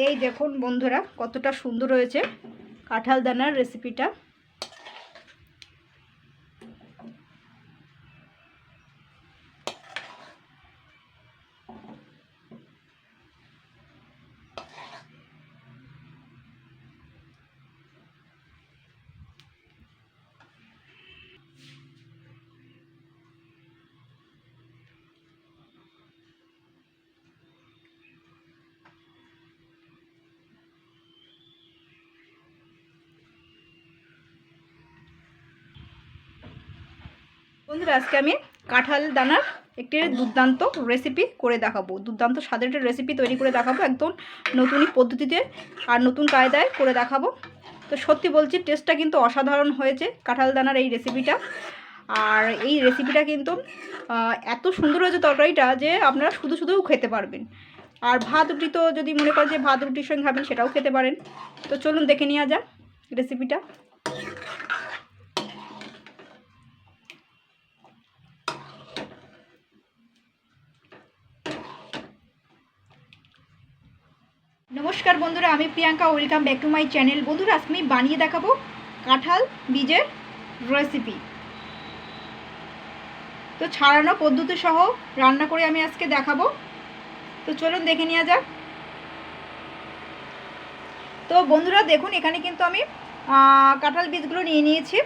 এই দেখুন বন্ধুরা কতটা সুন্দর হয়েছে কাঁঠাল দানার রেসিপিটা। বন্ধুরা আজকে আমি কাঁঠাল দানার একটি দুর্দান্ত রেসিপি করে দেখাবো, দুর্দান্ত স্বাদের একটা রেসিপি তৈরি করে দেখাবো, একদম নতুন পদ্ধতিতে আর নতুন কায়দায় করে দেখাবো। তো সত্যি বলছি টেস্টটা কিন্তু অসাধারণ হয়েছে কাঁঠাল দানার এই রেসিপিটা। আর এই রেসিপিটা কিন্তু এত সুন্দর হয়েছে তরকারিটা যে আপনারা শুধু শুধুও খেতে পারবেন। আর ভাত রুটি তো যদি মনে করেন যে ভাত রুটির সঙ্গে খাবেন সেটাও খেতে পারেন। তো চলুন দেখে নেওয়া যাক রেসিপিটা। নমস্কার বন্ধুরা, আমি Priyanka, welcome back to my channel. বন্ধুরা আজকে আমি বানিয়ে দেখাবো কাঁঠাল বীজের রেসিপি। তো ছাড়ানো পদ্ধতি সহ রান্না করে আমি আজকে দেখাবো। তো চলুন দেখে নেওয়া যাক। তো বন্ধুরা দেখুন এখানে কিন্তু আমি কাঁঠাল বীজগুলো নিয়ে নিয়েছি।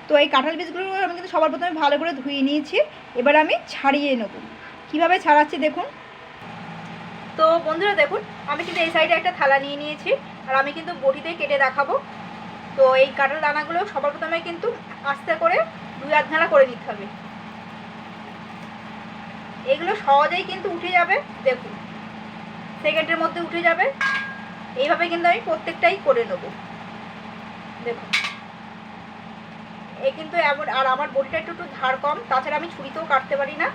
তো এই কাঁঠাল বীজগুলো আমি কিন্তু সবার প্রথমে ভালো করে ধুয়ে নিয়েছি। এবার আমি ছাড়িয়ে নেব। কীভাবে ছাড়াচ্ছি দেখুন। তো বন্ধুরা দেখুন আমি কিন্তু এই সাইডে একটা থালা নিয়ে নিয়েছি, আর আমি কিন্তু বটিতে কেটে দেখাবো। তো এই কাঁঠাল দানাগুলো সবার প্রথমে কিন্তু আস্তে করে 2-8 ধানা করে দিতে হবে। এগুলো সহজেই কিন্তু উঠে যাবে, দেখুন সেকেন্ডের মধ্যে উঠে যাবে। এইভাবে কিন্তু আমি প্রত্যেকটাই করে নেব। দেখুন এই কিন্তু এমন, আর আমার বটিটা একটু ধার কম, তাছাড়া আমি ছুরিতেও কাটতে পারি না।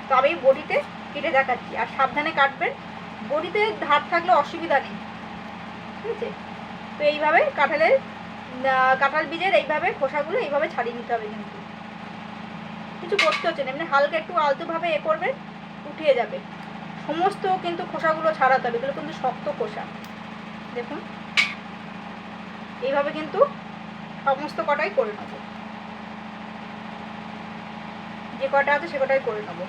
তো আমি বটিতে কেটে দেখাচ্ছি, আর সাবধানে কাটবেন। বটিতে ধার থাকলে অসুবিধা নেই, ঠিক আছে। তো এইভাবে কাঁঠাল বীজের এইভাবে খোসাগুলো এইভাবে ছাড়িয়ে নিতে হবে। কিন্তু কিছু করতে হচ্ছে না, এমনি হালকা একটু আলতোভাবে করবেন, উঠিয়ে যাবে। সমস্ত কিন্তু খোসাগুলো ছাড়াতে হবে, এগুলো কিন্তু শক্ত খোসা। দেখুন এইভাবে কিন্তু সমস্ত কটাই করে নেব, যে কটা আছে সে কটাই করে নেব।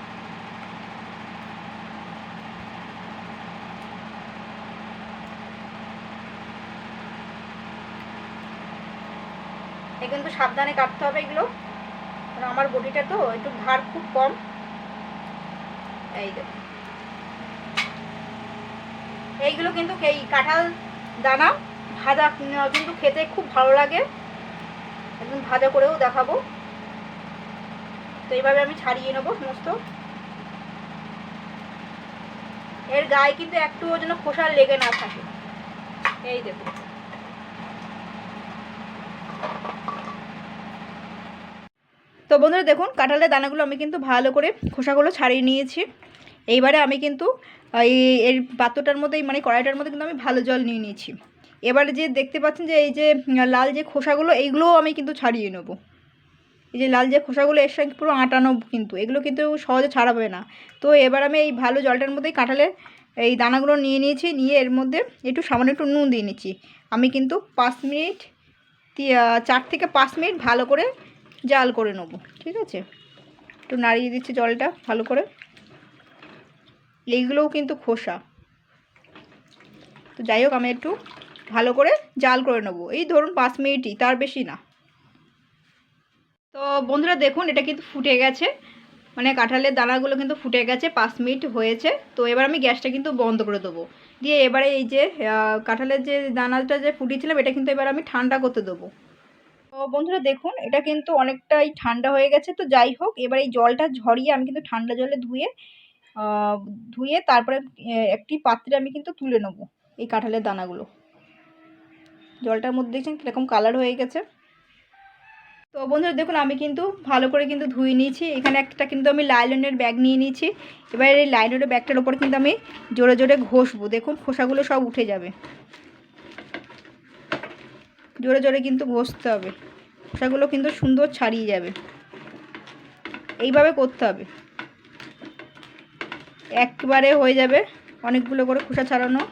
কিন্তু সাবধানে কাটতে হবে এগুলো, কারণ আমার বডিটা তো একটু ধার খুব কম। এই দেখুন এইগুলো কিন্তু এই কাঁঠাল দানা ভাজা কিন্তু খেতে খুব ভালো লাগে, একদম ভাজা করেও দেখাবো। তো এইভাবে আমি ছাড়িয়ে নেবো সমস্ত। এর গায়ে কিন্তু একটুও যেন খোসা লেগে না থাকে। এই দেখুন তো বন্ধুরা দেখুন কাঁঠালের দানাগুলো আমি কিন্তু ভালো করে খোসাগুলো ছাড়িয়ে নিয়েছি। এইবারে আমি কিন্তু এর পাত্রটার মধ্যে মানে কড়াইটার মধ্যে কিন্তু আমি ভালো জল নিয়ে নিয়েছি। এবারে যে দেখতে পাচ্ছেন যে এই যে লাল যে খোসাগুলো এইগুলোও আমি কিন্তু ছাড়িয়ে নেব। এই যে লাল যে খোসাগুলো এর সঙ্গে পুরো আটানো, কিন্তু এগুলো কিন্তু সহজে ছাড়াবে না। তো এবার আমি এই ভালো জলটার মধ্যেই কাঁঠালের এই দানাগুলো নিয়ে নিয়েছি, নিয়ে এর মধ্যে একটু সামান্য একটু নুন দিয়ে নিচ্ছি। আমি কিন্তু 4 থেকে 5 মিনিট ভালো করে জাল করে নেব, ঠিক আছে। একটু নাড়িয়ে দিচ্ছি জলটা ভালো করে। এইগুলোও কিন্তু খোসা। তো যাই হোক আমি একটু ভালো করে জাল করে নেব, এই ধরুন 5 মিনিটই, তার বেশি না। তো বন্ধুরা দেখুন এটা কিন্তু ফুটে গেছে, মানে কাঁঠালের দানাগুলো কিন্তু ফুটে গেছে, 5 মিনিট হয়েছে। তো এবার আমি গ্যাসটা কিন্তু বন্ধ করে দেবো। দিয়ে এবারে এই যে কাঁঠালের যে দানাটা যে ফুটিয়েছিলাম এটা কিন্তু এবার আমি ঠান্ডা করতে দেবো। তো বন্ধুরা দেখুন এটা কিন্তু অনেকটাই ঠান্ডা হয়ে গেছে। তো যাই হোক এবার এই জলটা ঝরিয়ে আমি কিন্তু ঠান্ডা জলে ধুয়ে তারপরে একটি পাত্রে আমি কিন্তু তুলে নেবো এই কাঁঠালের দানাগুলো। জলটার মধ্যে দেখছেন কীরকম কালার হয়ে গেছে। তো বন্ধুরা দেখুন আমি কিন্তু ভালো করে কিন্তু ধুয়ে নিয়েছি। এখানে একটা কিন্তু আমি লাইলনের ব্যাগ নিয়ে নিয়েছি। এবার এই লাইলনের ব্যাগটার ওপর কিন্তু আমি জোরে জোরে ঘষবো। দেখুন খোসাগুলো সব উঠে যাবে, জোরে জোরে কিন্তু ঘষতে হবে, খোসাগুলো কিন্তু সুন্দর ছাড়িয়ে যাবে। এইভাবে করতে হবে, একবারে হয়ে যাবে অনেকগুলো করে খোসা ছাড়ানো।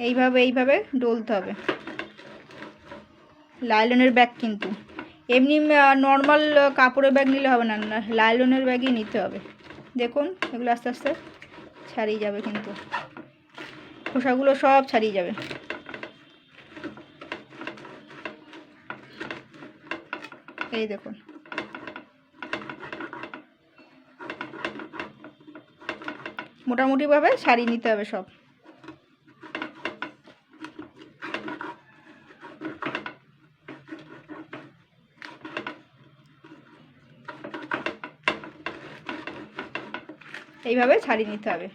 এইভাবে এইভাবে ডলতে হবে। লাইলনের ব্যাগ কিন্তু, এমনি নর্মাল কাপড়ের ব্যাগ নিলে হবে না, লাইলনের ব্যাগই নিতে হবে। দেখুন এগুলো আস্তে আস্তে ছাড়িয়ে যাবে, কিন্তু খোসাগুলো সব ছাড়িয়ে যাবে। এই দেখুন, মোটামুটিভাবে ছাড়িয়ে নিতে হবে সব। এইভাবে ছাড়িয়ে নিতে হবে।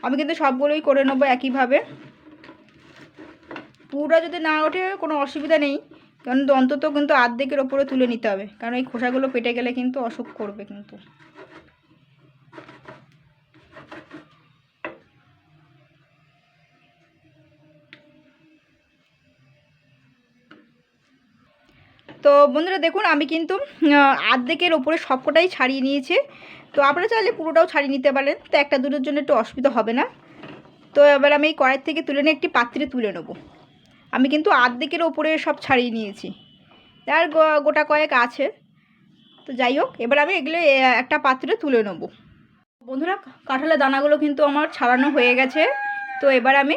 আমি কিন্তু সবগুলোই করে নেবো একইভাবে। পুরোটা যদি না ওঠে কোনো অসুবিধা নেই, কারণ অন্তত কিন্তু অর্ধেকের ওপরে তুলে নিতে হবে, কারণ এই খোসাগুলো পেটে গেলে কিন্তু অসুখ করবে কিন্তু। তো বন্ধুরা দেখুন, আমি কিন্তু অর্ধেকের ওপরে সবকটাই ছাড়িয়ে নিয়েছি। তো আপনারা চাইলে পুরোটাও ছাড়িয়ে নিতে পারেন, তো একটা দুটোর জন্য একটু অসুবিধা হবে না। তো এবার আমি এই কড়াই থেকে তুলে নিয়ে একটি পাত্রে তুলে নেব। আমি কিন্তু অর্ধেকের ওপরে সব ছাড়িয়ে নিয়েছি, আর গোটা কয়েক আছে। তো যাই হোক, এবার আমি এগুলো একটা পাত্রে তুলে নেব। বন্ধুরা কাঁঠালের দানাগুলো কিন্তু আমার ছাড়ানো হয়ে গেছে। তো এবার আমি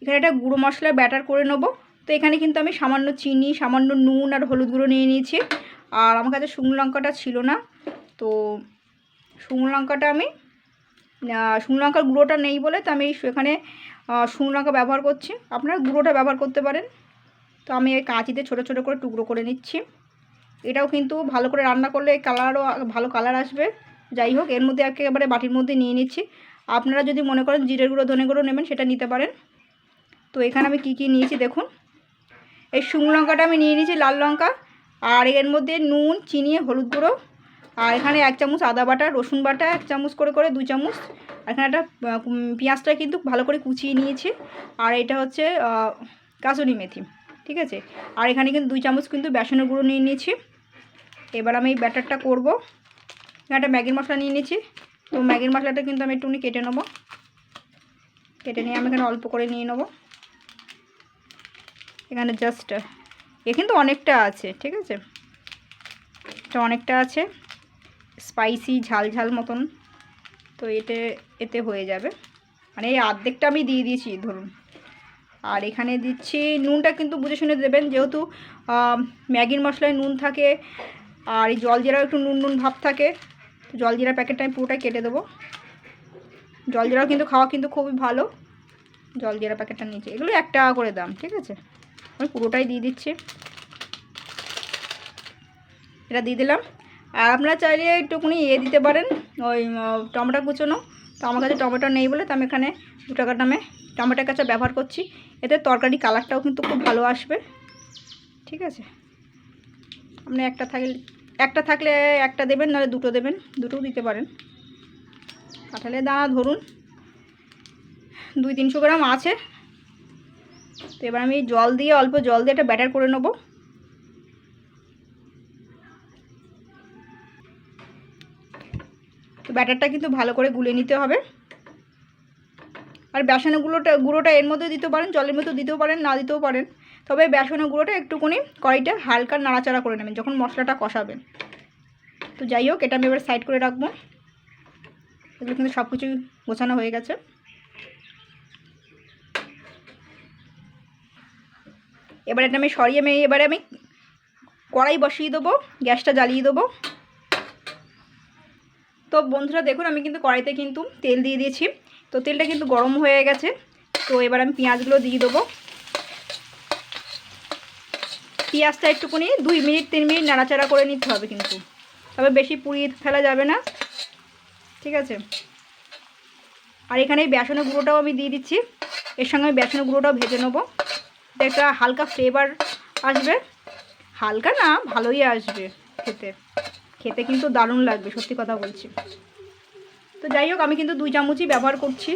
এখানে একটা গুঁড়ো মশলার ব্যাটার করে নেব। তো এখানে কিন্তু আমি সামান্য চিনি, সামান্য নুন আর হলুদ গুঁড়ো নিয়ে নিয়েছি। আর আমার কাছে শুকনো লঙ্কাটা ছিল না, তো শুকনো লঙ্কাটা আমি শুকনো লঙ্কার গুঁড়োটা নেই বলে তো আমি এখানে শুকনো লঙ্কা ব্যবহার করছি। আপনারা গুঁড়োটা ব্যবহার করতে পারেন। তো আমি এই কাঁচিতে ছোটো ছোটো করে টুকরো করে নিচ্ছি। এটাও কিন্তু ভালো করে রান্না করলে কালারও ভালো কালার আসবে। যাই হোক, এর মধ্যে একেবারে বাটির মধ্যে নিয়ে নিচ্ছি। আপনারা যদি মনে করেন জিরের গুঁড়ো ধনে গুঁড়ো নেবেন, সেটা নিতে পারেন। তো এখানে আমি কি কি নিয়েছি দেখুন। এই শুকনো লঙ্কাটা আমি নিয়ে নিয়েছি, লাল লঙ্কা, আর এর মধ্যে নুন, চিনি, হলুদ গুঁড়ো, আর এখানে 1 চামচ আদা বাটা, রসুন বাটা 1 চামচ করে করে 2 চামচ। আর এখানে একটা পেঁয়াজটা কিন্তু ভালো করে কুচিয়ে নিয়েছি। আর এটা হচ্ছে কাসুরি মেথি, ঠিক আছে। আর এখানে কিন্তু 2 চামচ কিন্তু বেসনের গুঁড়ো নিয়ে নিয়েছি। এবার আমি এই ব্যাটারটা করব। এখানে একটা ম্যাগির মশলা নিয়ে নিয়েছি। তো ম্যাগির মশলাটা কিন্তু আমি একটুখানি কেটে নেবো। কেটে নিয়ে আমি এখানে অল্প করে নিয়ে নেবো। এখানে জাস্ট কিন্তু অনেকটা আছে, ঠিক আছে, এটা অনেকটা আছে, স্পাইসি ঝাল ঝাল মতন। তো এতে হয়ে যাবে, মানে এই অর্ধেকটা আমি দিয়ে দিয়েছি ধরুন। আর এখানে দিচ্ছি নুনটা কিন্তু বুঝে শুনে দেবেন, যেহেতু ম্যাগির মশলায় নুন থাকে, আর এই জলজিরাও একটু নুন নুন ভাব থাকে। তো জলজিরা প্যাকেটটা আমি পুরোটাই কেটে দেবো। জলজিরাও কিন্তু খাওয়া কিন্তু খুবই ভালো। জলজিরা প্যাকেটটা নিচে, এগুলো 1 টাকা করে দাম, ঠিক আছে। আমি পুরোটাই দিয়ে দিচ্ছি, এটা দিয়ে দিলাম। আর আপনারা চাইলে একটুখানি দিতে পারেন, ওই টমেটো কুচোনো। তো আমার কাছে টমেটো নেই বলে তো আমি এখানে 2 টাকার দামে টমেটো কাঁচা ব্যবহার করছি। এতে তরকারি কালারটাও কিন্তু খুব ভালো আসবে, ঠিক আছে। আপনি একটা থাকলে একটা দেবেন, নাহলে 2টো দেবেন, 2টোও দিতে পারেন। কাঁঠালের দানা ধরুন 200-300 গ্রাম আছে। তো এবার আমি অল্প জল দিয়ে একটা ব্যাটার করে নেব। তো ব্যাটারটা কিন্তু ভালো করে গুলে নিতে হবে। আর বেসনের গুঁড়োটা এর মধ্যে দিতে পারেন, জলের মধ্যে দিতেও পারেন, না দিতেও পারেন। তবে বেসনের গুঁড়োটা একটুখানি কড়াইটা হালকা নাড়াচাড়া করে নেবেন যখন মশলাটা কষাবেন। তো যাই হোক, এটা আমি এবার সাইড করে রাখবো। এগুলো কিন্তু সব কিছুই গোছানো হয়ে গেছে। এবার এটা আমি সরিয়ে এবারে আমি কড়াই বসিয়ে দেবো, গ্যাসটা জ্বালিয়ে দেবো। তো বন্ধুরা দেখুন, আমি কিন্তু কড়াইতে কিন্তু তেল দিয়ে দিয়েছি। তো তেলটা কিন্তু গরম হয়ে গেছে। তো এবার আমি পেঁয়াজগুলো দিয়ে দেবো। পেঁয়াজটা একটুখানি 2 মিনিট 3 মিনিট নাড়াচাড়া করে নিতে হবে কিন্তু, তবে বেশি পুড়িয়ে ফেলা যাবে না, ঠিক আছে। আর এখানে এই বেসনের গুঁড়োটাও আমি দিয়ে দিচ্ছি। এর সঙ্গে আমি বেসনের গুঁড়োটাও ভেজে নেবো। একটা হালকা ফ্লেভার আসবে, হালকা না ভালোই আসবে খেতে। খেতে কিন্তু দারুণ লাগবে, সত্যি কথা বলছি। তো যাই হোক, আমি কিন্তু 2 চামচই ব্যবহার করছি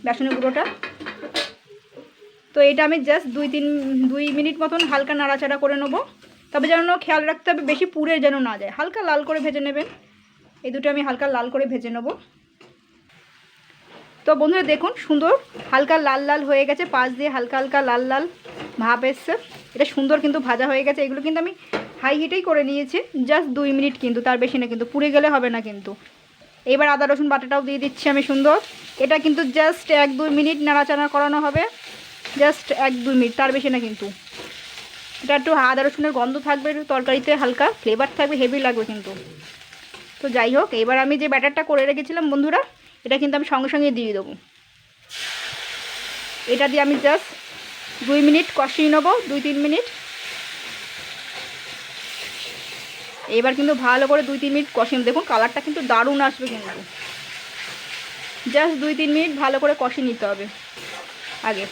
বেসনের গুঁড়োটা। তো এটা আমি জাস্ট 2 মিনিট মতন হালকা নাড়াচাড়া করে নেবো। তবে যেন খেয়াল রাখতে হবে বেশি পুড়ে যেন না যায়, হালকা লাল করে ভেজে নেবেন। এই দুটো আমি হালকা লাল করে ভেজে নেব। তো তো বন্ধুরা দেখুন সুন্দর হালকা লাল লাল হয়ে গেছে, পাশ দিয়ে হালকা হালকা লাল লাল ভাব এসছে। এটা সুন্দর কিন্তু ভাজা হয়ে গেছে। এগুলো কিন্তু আমি হাই হিটেই করে নিয়েছি, জাস্ট 2 মিনিট, কিন্তু তার বেশি না, কিন্তু পুড়ে গেলে হবে না কিন্তু। এবার আদা রসুন বাটাটাও দিয়ে দিচ্ছি আমি সুন্দর। এটা কিন্তু জাস্ট 1-2 মিনিট নাড়াচাড়া করানো হবে, জাস্ট 1-2 মিনিট, তার বেশি না কিন্তু। এটা একটু আদা রসুনের গন্ধ থাকবে, একটু তরকারিতে হালকা ফ্লেভার থাকবে, হেভি লাগবে কিন্তু। তো যাই হোক, এবার আমি যে ব্যাটারটা করে রেখেছিলাম বন্ধুরা, এটা কিন্তু আমি সঙ্গে সঙ্গে দিয়ে দেবো। এটা দিয়ে আমি জাস্ট 2 মিনিট কষিয়ে নেবো, 2-3 মিনিট। এবার কিন্তু ভালো করে 2-3 মিনিট কষিয়ে, দেখুন কালারটা কিন্তু দারুণ আসবে কিন্তু। জাস্ট 2-3 মিনিট ভালো করে কষিয়ে নিতে হবে আগে।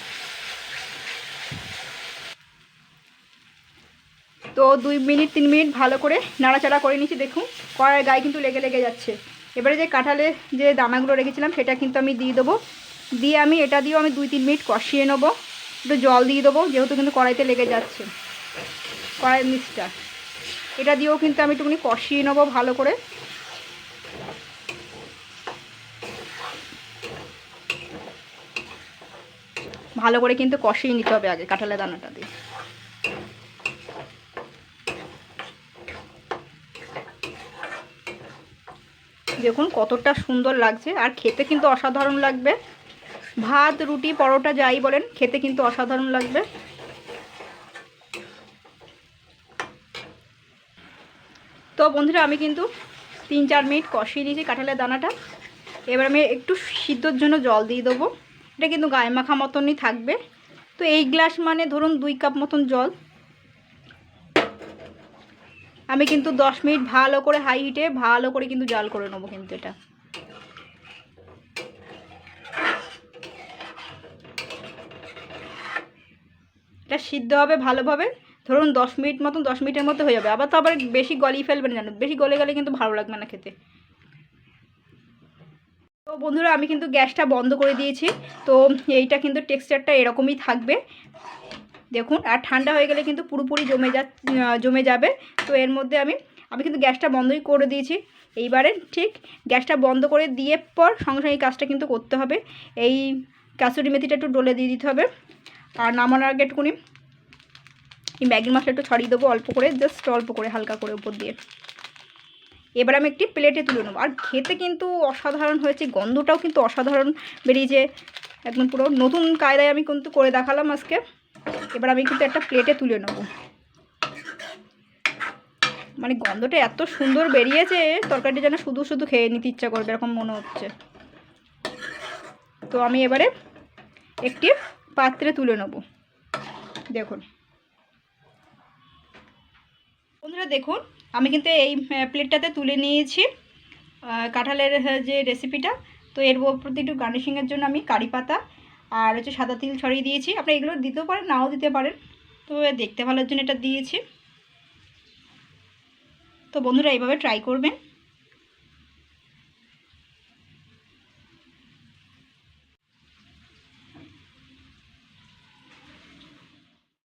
তো 2-3 মিনিট ভালো করে নাড়াচাড়া করে নিচ্ছি। দেখুন কড়াইয়ের গায়ে কিন্তু লেগে লেগে যাচ্ছে। এবারে যে কাঁঠালের যে দানাগুলো রেখেছিলাম সেটা কিন্তু আমি দিয়ে দেবো। দিয়ে আমি এটা দিয়েও আমি 2-3 মিনিট কষিয়ে নেবো। একটু জল দিয়ে দেবো, যেহেতু কিন্তু কড়াইতে লেগে যাচ্ছে কড়াইয়ের নিচটা। এটা দিয়েও কিন্তু আমি একটুখানি কষিয়ে নেবো ভালো করে। ভালো করে কিন্তু কষিয়ে নিতে হবে আগে কাঁঠালের দানাটা দিয়ে। দেখুন কতটা সুন্দর লাগছে, আর খেতে কিন্তু অসাধারণ লাগবে। ভাত, রুটি, পরোটা যাই বলেন, খেতে কিন্তু অসাধারণ লাগবে। তো বন্ধুরা আমি কিন্তু 3-4 মিনিট কষিয়ে নিয়েছি কাঁঠালের দানাটা। এবার আমি একটু সিদ্ধর জন্য জল দিয়ে দেবো। এটা কিন্তু গায়ে মাখা মতনই থাকবে। তো এই গ্লাস মানে ধরুন 2 কাপ মতন জল। আমি কিন্তু 10 মিনিট ভালো করে হাই হিটে ভালো করে কিন্তু জাল করে নেবো কিন্তু। এটা সিদ্ধ হবে ভালোভাবে, ধরুন 10 মিনিট মতন, 10 মিনিটের মধ্যে হয়ে যাবে। আবার তো বেশি গলিয়ে ফেলবেন জানো, বেশি গলে গেলে কিন্তু ভালো লাগবে না খেতে। তো বন্ধুরা আমি কিন্তু গ্যাসটা বন্ধ করে দিয়েছি। তো এইটা কিন্তু টেক্সচারটা এরকমই থাকবে দেখুন। আর ঠান্ডা হয়ে গেলে কিন্তু পুরোপুরি জমে যাবে। তো এর মধ্যে আমি কিন্তু গ্যাসটা বন্ধই করে দিয়েছি। এইবারে ঠিক গ্যাসটা বন্ধ করে দিয়ে পর সঙ্গে সঙ্গে এই কাজটা কিন্তু করতে হবে। এই কাসুরি মেথিটা একটু ডলে দিয়ে দিতে হবে। আর নামানোর আগে একটুখানি এই ম্যাগি মশলা একটু ছড়িয়ে দেবো অল্প করে, জাস্ট অল্প করে হালকা করে উপর দিয়ে। এবার আমি একটি প্লেটে তুলে নেবো। আর খেতে কিন্তু অসাধারণ হয়েছে, গন্ধটাও কিন্তু অসাধারণ বেরিয়েছে, একদম পুরো নতুন কায়দায় আমি কিন্তু করে দেখালাম আজকে। এবার আমি কিন্তু একটা প্লেটে তুলে নেবো। মানে গন্ধটা এত সুন্দর বেরিয়েছে, তরকারিটা যেন শুধু শুধু খেয়ে নিতে ইচ্ছা করবে এরকম মনে হচ্ছে। তো আমি এবারে একটি পাত্রে তুলে নেব। দেখুন বন্ধুরা, দেখুন আমি কিন্তু এই প্লেটটাতে তুলে নিয়েছি কাঁঠালের যে রেসিপিটা। তো এর উপর দিয়ে একটু গার্নিশিংয়ের জন্য আমি কারি পাতা আর হচ্ছে সাদা তিল ছড়িয়ে দিয়েছি। আপনি এগুলো দিতেও পারেন, নাও দিতে পারেন। তো দেখতে ভালোর জন্য এটা দিয়েছি। তো বন্ধুরা এইভাবে ট্রাই করবেন।